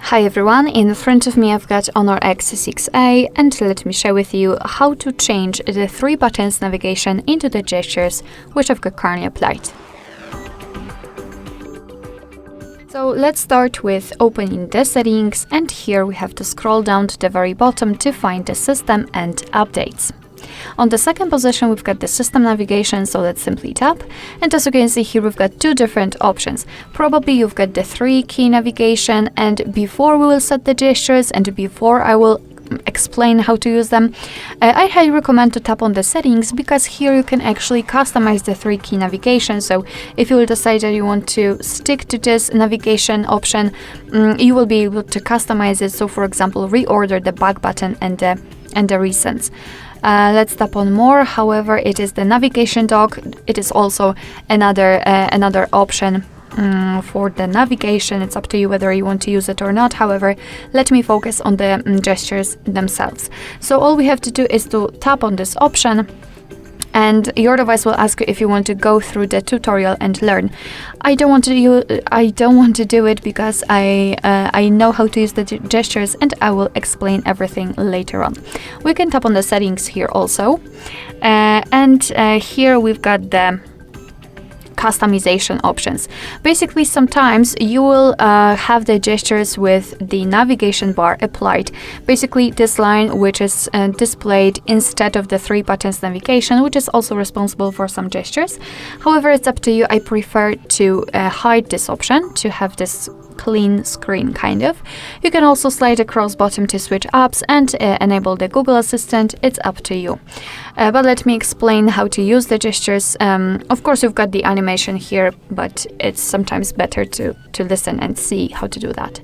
Hi everyone, in front of me I've got HONOR X6a and let me share with you how to change the 3 buttons navigation into the gestures which I've got currently applied. So let's start with opening the settings, and here we have to scroll down to the very bottom to find the system and updates. On the second position we've got the system navigation, so let's simply tap, and as you can see here we've got 2 different options. Probably you've got the 3 key navigation, and before we will set the gestures and before I will explain how to use them, I highly recommend to tap on the settings, because here you can actually customize the 3 key navigation. So if you will decide that you want to stick to this navigation option, you will be able to customize it. So for example, reorder the back button and the recents. Let's tap on more. However, it is the navigation dock. It is also another option for the navigation. It's up to you whether you want to use it or not. However, let me focus on the gestures themselves. So all we have to do is to tap on this option, and your device will ask you if you want to go through the tutorial and learn. I don't want to do it because I know how to use the gestures, and I will explain everything later on. We can tap on the settings here also, and here we've got the customization options. Basically, sometimes you will have the gestures with the navigation bar applied. Basically, this line which is displayed instead of the 3 buttons navigation, which is also responsible for some gestures. However, it's up to you. I prefer to hide this option to have this clean screen kind of. You can also slide across bottom to switch apps and enable the Google Assistant. It's up to you. But let me explain how to use the gestures. Of course, you've got the animation here, but it's sometimes better to listen and see how to do that.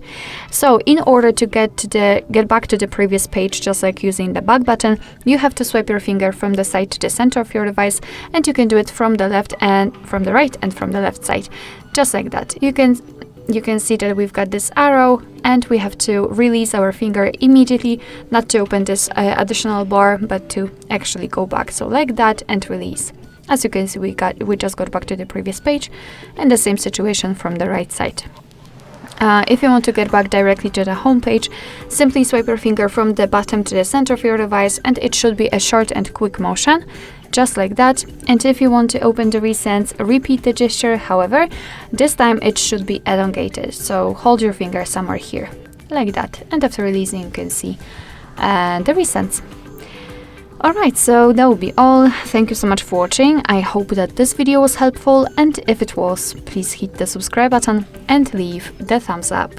So in order to get back to the previous page, just like using the back button, you have to swipe your finger from the side to the center of your device, and you can do it from the left and from the right and from the left side, just like that. You can see that we've got this arrow, and we have to release our finger immediately, not to open this additional bar, but to actually go back. So like that, and release. As you can see, we just got back to the previous page, and the same situation from the right side. If you want to get back directly to the home page, simply swipe your finger from the bottom to the center of your device, and it should be a short and quick motion, just like that. And if you want to open the recents, repeat the gesture. However, this time it should be elongated, so hold your finger somewhere here, like that, and after releasing you can see the recents. Alright, so that will be all. Thank you so much for watching. I hope that this video was helpful, and if it was, please hit the subscribe button and leave the thumbs up.